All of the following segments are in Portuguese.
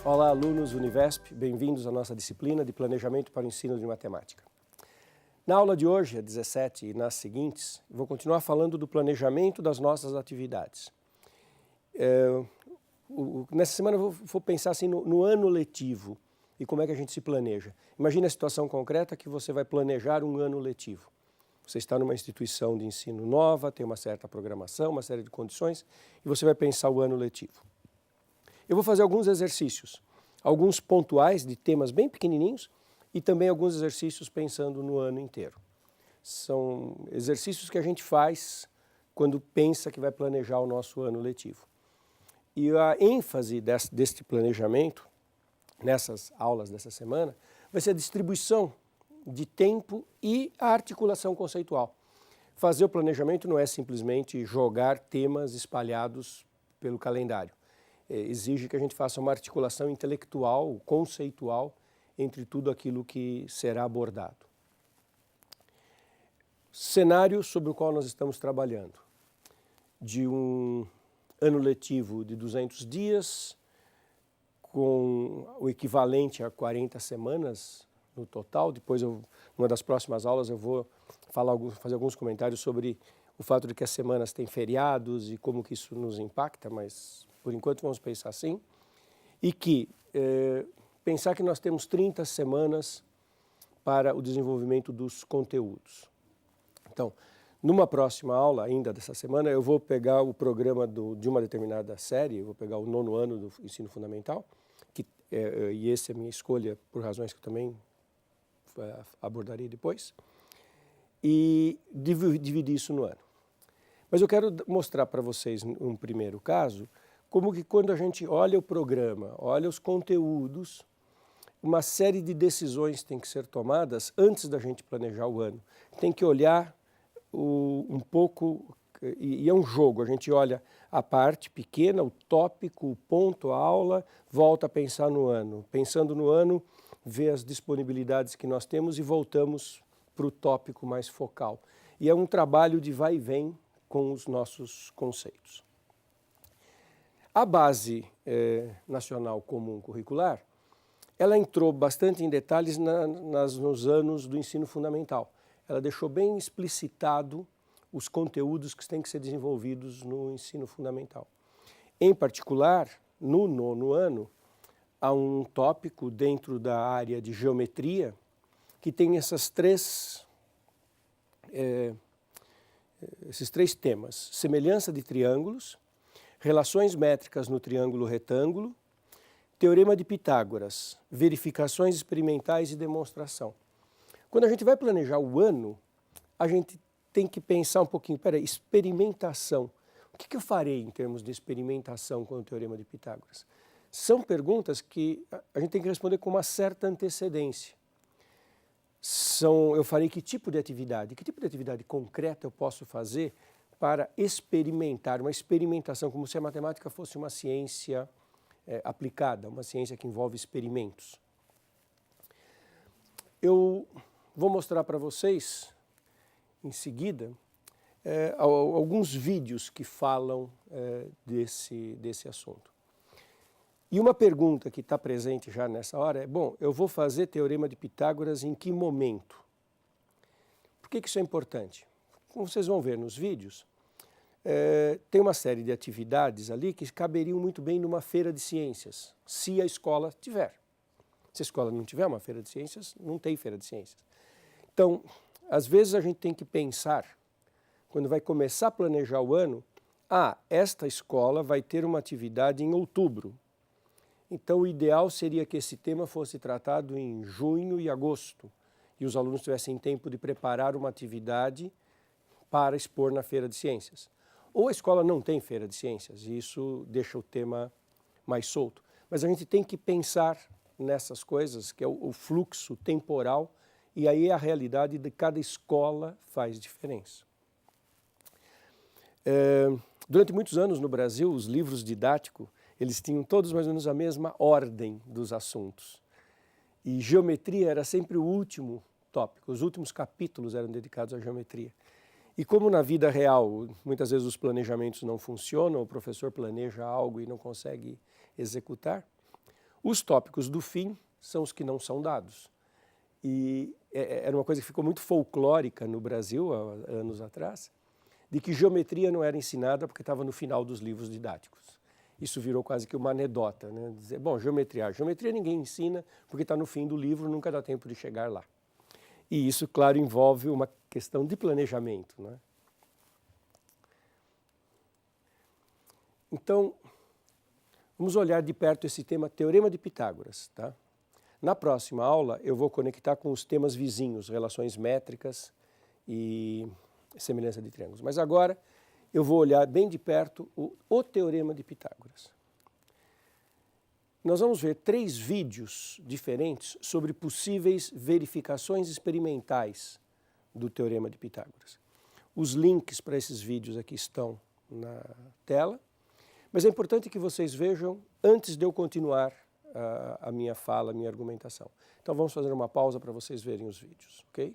Olá, alunos Univesp, bem-vindos à nossa disciplina de Planejamento para o Ensino de Matemática. Na aula de hoje, a 17 e nas seguintes, vou continuar falando do planejamento das nossas atividades. Nessa semana eu vou pensar assim no ano letivo e como é que a gente se planeja. Imagine a situação concreta que você vai planejar um ano letivo. Você está numa instituição de ensino nova, tem uma certa programação, uma série de condições, e você vai pensar o ano letivo. Eu vou fazer alguns exercícios, alguns pontuais de temas bem pequenininhos e também alguns exercícios pensando no ano inteiro. São exercícios que a gente faz quando pensa que vai planejar o nosso ano letivo. E a ênfase deste planejamento, nessas aulas dessa semana, vai ser a distribuição de tempo e a articulação conceitual. Fazer o planejamento não é simplesmente jogar temas espalhados pelo calendário. Exige que a gente faça uma articulação intelectual, conceitual, entre tudo aquilo que será abordado. Cenário sobre o qual nós estamos trabalhando. De um ano letivo de 200 dias, com o equivalente a 40 semanas no total. Depois, numa das próximas aulas, eu vou fazer alguns comentários sobre o fato de que as semanas têm feriados e como que isso nos impacta, mas por enquanto vamos pensar assim. E que pensar que nós temos 30 semanas para o desenvolvimento dos conteúdos. Então, numa próxima aula, ainda dessa semana, eu vou pegar o programa de uma determinada série, eu vou pegar o 9º ano do ensino fundamental, e essa é a minha escolha por razões que eu também abordarei depois, e dividir isso no ano. Mas eu quero mostrar para vocês, um primeiro caso, como que quando a gente olha o programa, olha os conteúdos, uma série de decisões tem que ser tomadas antes da gente planejar o ano. Tem que olhar um pouco, e é um jogo, a gente olha a parte pequena, o tópico, o ponto, a aula, volta a pensar no ano. Pensando no ano, vê as disponibilidades que nós temos e voltamos para o tópico mais focal. E é um trabalho de vai e vem com os nossos conceitos. A Base Nacional Comum Curricular, ela entrou bastante em detalhes nos anos do ensino fundamental. Ela deixou bem explicitado os conteúdos que têm que ser desenvolvidos no ensino fundamental. Em particular, no 9º ano, há um tópico dentro da área de geometria que tem esses três temas: semelhança de triângulos, relações métricas no triângulo retângulo, teorema de Pitágoras, verificações experimentais e demonstração. Quando a gente vai planejar o ano, a gente tem que pensar um pouquinho, experimentação. O que eu farei em termos de experimentação com o teorema de Pitágoras? São perguntas que a gente tem que responder com uma certa antecedência. Eu farei que tipo de atividade concreta eu posso fazer para experimentar, uma experimentação, como se a matemática fosse uma ciência aplicada, uma ciência que envolve experimentos. Eu vou mostrar para vocês, em seguida, alguns vídeos que falam desse assunto. E uma pergunta que está presente já nessa hora é, eu vou fazer teorema de Pitágoras em que momento? Por que isso é importante? Como vocês vão ver nos vídeos, tem uma série de atividades ali que caberiam muito bem numa feira de ciências, se a escola tiver. Se a escola não tiver uma feira de ciências, não tem feira de ciências. Então, às vezes a gente tem que pensar, quando vai começar a planejar o ano, esta escola vai ter uma atividade em outubro. Então, o ideal seria que esse tema fosse tratado em junho e agosto, e os alunos tivessem tempo de preparar uma atividade para expor na feira de ciências. Ou a escola não tem feira de ciências, e isso deixa o tema mais solto. Mas a gente tem que pensar nessas coisas, que é o fluxo temporal, e aí a realidade de cada escola faz diferença. Durante muitos anos no Brasil, os livros didáticos, eles tinham todos mais ou menos a mesma ordem dos assuntos. E geometria era sempre o último tópico, os últimos capítulos eram dedicados à geometria. E como na vida real, muitas vezes os planejamentos não funcionam, o professor planeja algo e não consegue executar, Os tópicos do fim são os que não são dados. E era uma coisa que ficou muito folclórica no Brasil, há anos atrás, de que geometria não era ensinada porque estava no final dos livros didáticos. Isso virou quase que uma anedota, né? Dizer, bom, geometria ninguém ensina porque está no fim do livro, nunca dá tempo de chegar lá. E isso, claro, envolve uma questão de planejamento, né? Então, vamos olhar de perto esse tema, Teorema de Pitágoras, tá? Na próxima aula, eu vou conectar com os temas vizinhos, relações métricas e semelhança de triângulos. Mas agora, eu vou olhar bem de perto o Teorema de Pitágoras. Nós vamos ver 3 vídeos diferentes sobre possíveis verificações experimentais do Teorema de Pitágoras. Os links para esses vídeos aqui estão na tela, mas é importante que vocês vejam antes de eu continuar a minha fala, a minha argumentação. Então vamos fazer uma pausa para vocês verem os vídeos, ok?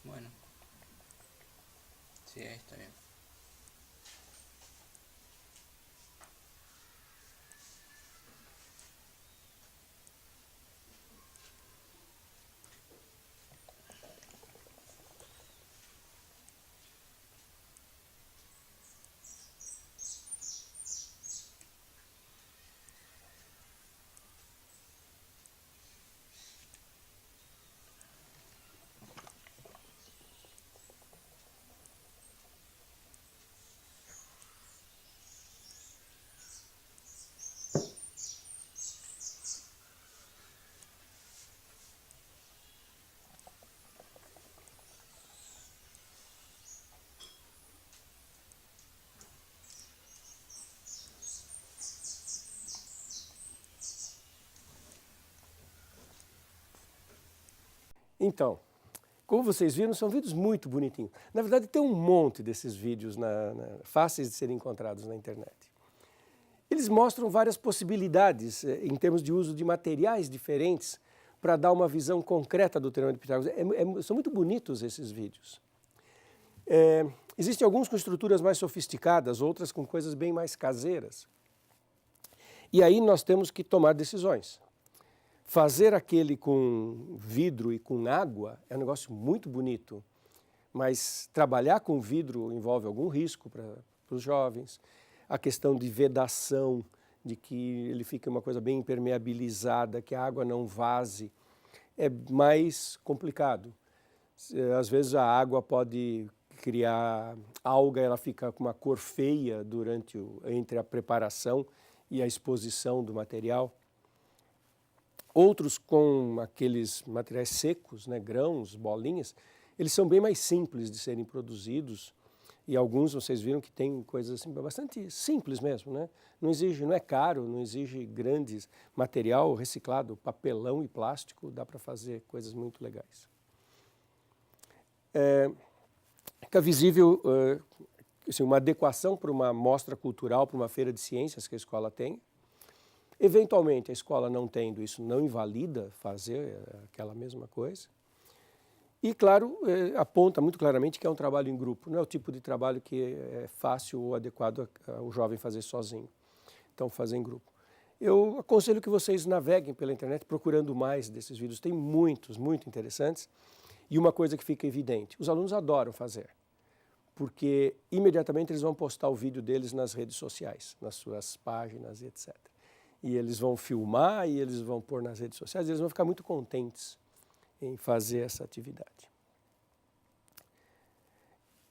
Bueno, sí, ahí está bien. Então, como vocês viram, são vídeos muito bonitinhos. Na verdade, tem um monte desses vídeos fáceis de serem encontrados na internet. Eles mostram várias possibilidades em termos de uso de materiais diferentes para dar uma visão concreta do Teorema de Pitágoras. São muito bonitos esses vídeos. Existem alguns com estruturas mais sofisticadas, outras com coisas bem mais caseiras. E aí nós temos que tomar decisões. Fazer aquele com vidro e com água é um negócio muito bonito, mas trabalhar com vidro envolve algum risco para os jovens. A questão de vedação, de que ele fique uma coisa bem impermeabilizada, que a água não vaze, é mais complicado. Às vezes a água pode criar alga, ela fica com uma cor feia entre a preparação e a exposição do material. Outros com aqueles materiais secos, né, grãos, bolinhas, eles são bem mais simples de serem produzidos e alguns vocês viram que tem coisas assim, bastante simples mesmo, né? Não é caro, não exige grandes material reciclado, papelão e plástico, dá para fazer coisas muito legais. Fica visível assim, uma adequação para uma mostra cultural, para uma feira de ciências que a escola tem. Eventualmente, a escola não tendo isso, não invalida fazer aquela mesma coisa. E, claro, aponta muito claramente que é um trabalho em grupo, não é o tipo de trabalho que é fácil ou adequado ao jovem fazer sozinho. Então, fazer em grupo. Eu aconselho que vocês naveguem pela internet procurando mais desses vídeos. Tem muitos, muito interessantes. E uma coisa que fica evidente, os alunos adoram fazer, porque imediatamente eles vão postar o vídeo deles nas redes sociais, nas suas páginas e etc. E eles vão filmar e eles vão pôr nas redes sociais, e eles vão ficar muito contentes em fazer essa atividade.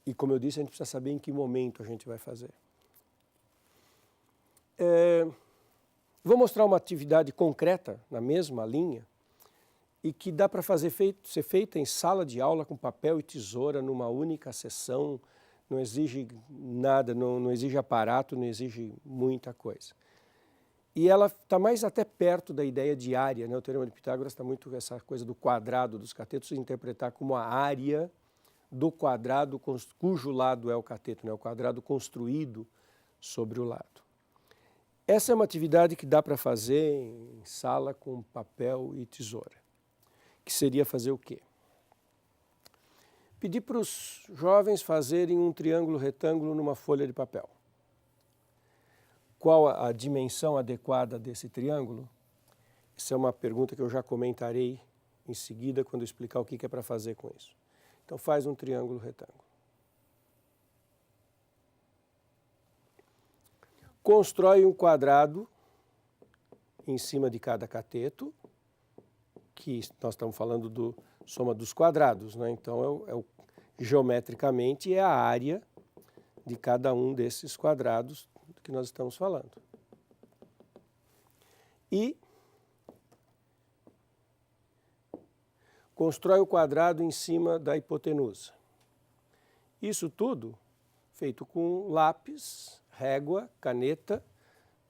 E como eu disse, a gente precisa saber em que momento a gente vai fazer. Vou mostrar uma atividade concreta na mesma linha e que dá para ser feita em sala de aula com papel e tesoura numa única sessão, não exige nada, não exige aparato, não exige muita coisa. E ela está mais até perto da ideia de área, né? O Teorema de Pitágoras está muito essa coisa do quadrado dos catetos, interpretar como a área do quadrado cujo lado é o cateto, né? O quadrado construído sobre o lado. Essa é uma atividade que dá para fazer em sala com papel e tesoura, que seria fazer o quê? Pedir para os jovens fazerem um triângulo retângulo numa folha de papel. Qual a dimensão adequada desse triângulo? Essa é uma pergunta que eu já comentarei em seguida quando eu explicar o que é para fazer com isso. Então faz um triângulo retângulo. Constrói um quadrado em cima de cada cateto, que nós estamos falando do soma dos quadrados, né? Então geometricamente é a área de cada um desses quadrados que nós estamos falando. E constrói o quadrado em cima da hipotenusa. Isso tudo feito com lápis, régua, caneta,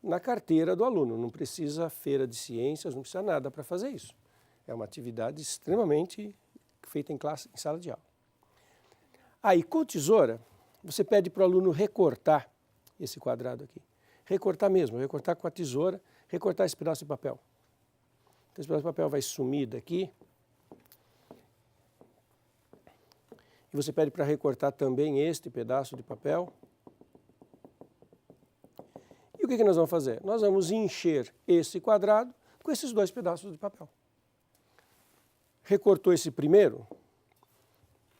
na carteira do aluno. Não precisa feira de ciências, não precisa nada para fazer isso. É uma atividade extremamente feita em sala de aula. Aí, com tesoura, você pede para o aluno recortar esse quadrado aqui. Recortar mesmo, recortar com a tesoura, recortar esse pedaço de papel. Então, esse pedaço de papel vai sumir daqui. E você pede para recortar também este pedaço de papel. E o que nós vamos fazer? Nós vamos encher esse quadrado com esses dois pedaços de papel. Recortou esse primeiro,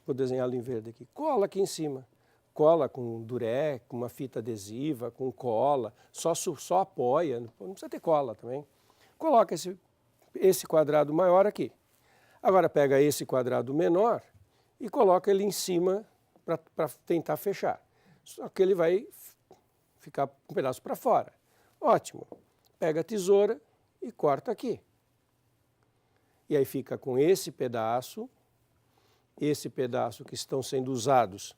vou desenhá-lo em verde aqui, cola aqui em cima. Cola com durex, com uma fita adesiva, com cola, só apoia, não precisa ter cola também. Coloca esse quadrado maior aqui. Agora pega esse quadrado menor e coloca ele em cima para tentar fechar. Só que ele vai ficar um pedaço para fora. Ótimo. Pega a tesoura e corta aqui. E aí fica com esse pedaço que estão sendo usados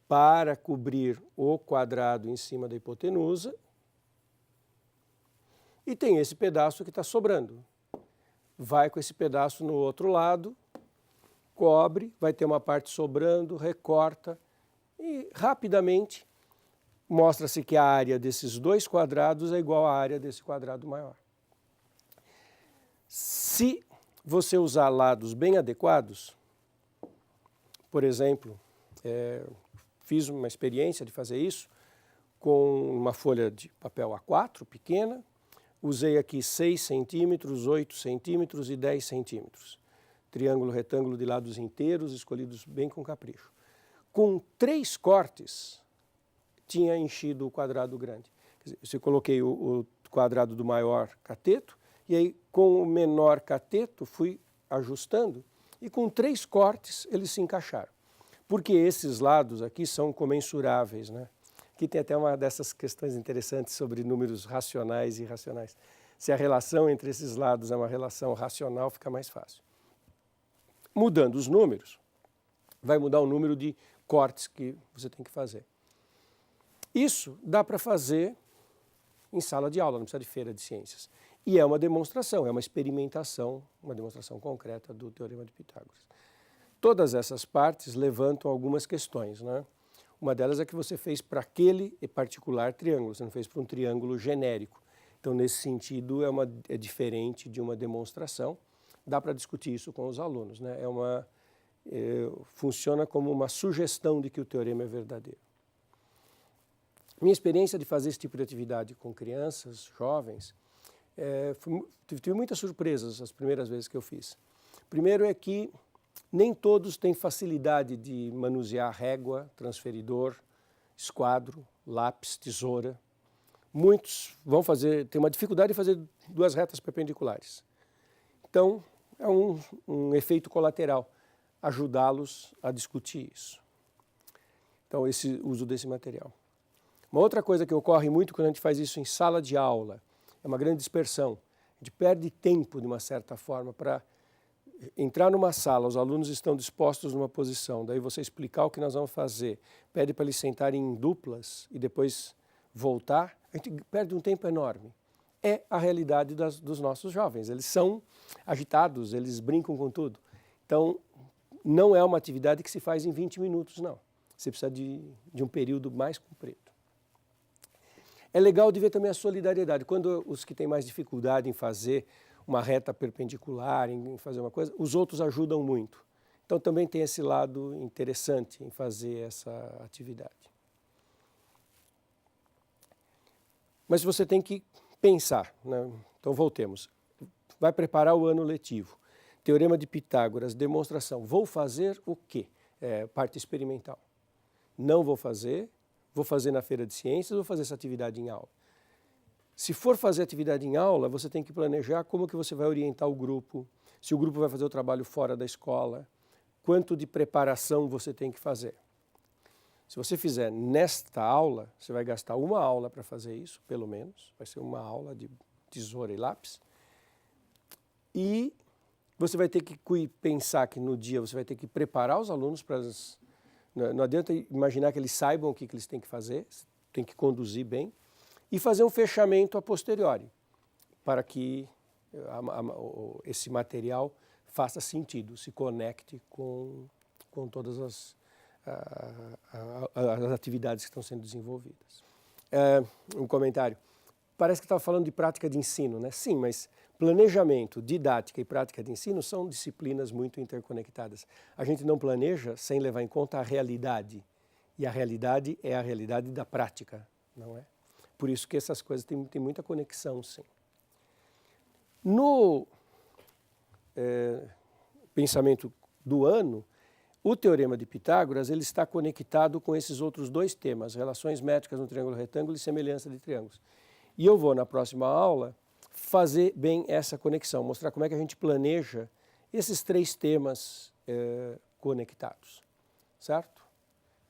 para cobrir o quadrado em cima da hipotenusa. E tem esse pedaço que está sobrando. Vai com esse pedaço no outro lado cobre, vai ter uma parte sobrando, recorta e rapidamente mostra-se que a área desses dois quadrados é igual à área desse quadrado maior. Se você usar lados bem adequados, por exemplo, fiz uma experiência de fazer isso com uma folha de papel A4 pequena, usei aqui 6 centímetros, 8 centímetros e 10 centímetros. Triângulo, retângulo de lados inteiros, escolhidos bem com capricho. Com 3 cortes, tinha enchido o quadrado grande. Quer dizer, eu coloquei o quadrado do maior cateto, e aí com o menor cateto fui ajustando, e com 3 cortes eles se encaixaram. Porque esses lados aqui são comensuráveis, né? Aqui tem até uma dessas questões interessantes sobre números racionais e irracionais. Se a relação entre esses lados é uma relação racional, fica mais fácil. Mudando os números, vai mudar o número de cortes que você tem que fazer. Isso dá para fazer em sala de aula, não precisa de feira de ciências. E é uma demonstração, é uma experimentação, uma demonstração concreta do Teorema de Pitágoras. Todas essas partes levantam algumas questões, né? Uma delas é que você fez para aquele particular triângulo, você não fez para um triângulo genérico. Então, nesse sentido, é diferente de uma demonstração. Dá para discutir isso com os alunos, né? Funciona como uma sugestão de que o teorema é verdadeiro. Minha experiência de fazer esse tipo de atividade com crianças, jovens, tive muitas surpresas as primeiras vezes que eu fiz. Primeiro é que nem todos têm facilidade de manusear régua, transferidor, esquadro, lápis, tesoura. Muitos têm uma dificuldade de fazer 2 retas perpendiculares. Então, é um efeito colateral, ajudá-los a discutir isso. Então, esse uso desse material. Uma outra coisa que ocorre muito quando a gente faz isso em sala de aula é uma grande dispersão. A gente perde tempo, de uma certa forma, para entrar numa sala, os alunos estão dispostos numa posição, daí você explicar o que nós vamos fazer, pede para eles sentarem em duplas e depois voltar, a gente perde um tempo enorme. É a realidade dos nossos jovens, eles são agitados, eles brincam com tudo. Então, não é uma atividade que se faz em 20 minutos, não. Você precisa de um período mais comprido. É legal de ver também a solidariedade. Quando os que têm mais dificuldade em fazer uma reta perpendicular, em fazer uma coisa, os outros ajudam muito. Então também tem esse lado interessante em fazer essa atividade. Mas você tem que pensar, né? Então voltemos. Vai preparar o ano letivo. Teorema de Pitágoras, demonstração. Vou fazer o quê? Parte experimental. Não vou fazer na feira de ciências, vou fazer essa atividade em aula. Se for fazer atividade em aula, você tem que planejar como que você vai orientar o grupo, se o grupo vai fazer o trabalho fora da escola, quanto de preparação você tem que fazer. Se você fizer nesta aula, você vai gastar uma aula para fazer isso, pelo menos, vai ser uma aula de tesoura e lápis, e você vai ter que pensar que no dia você vai ter que preparar os alunos para as... Não adianta imaginar que eles saibam o que eles têm que fazer, tem que conduzir bem, e fazer um fechamento a posteriori, para que esse material faça sentido, se conecte com todas as atividades que estão sendo desenvolvidas. Um comentário. Parece que estava falando de prática de ensino, né? Sim, mas planejamento, didática e prática de ensino são disciplinas muito interconectadas. A gente não planeja sem levar em conta a realidade. E a realidade é a realidade da prática, não é? Por isso que essas coisas têm muita conexão, sim. No pensamento do ano, o Teorema de Pitágoras ele está conectado com esses outros 2 temas, relações métricas no triângulo retângulo e semelhança de triângulos. E eu vou, na próxima aula, fazer bem essa conexão, mostrar como é que a gente planeja esses 3 temas conectados, certo?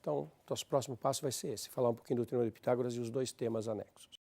Então, nosso próximo passo vai ser esse, falar um pouquinho do Teorema de Pitágoras e os 2 temas anexos.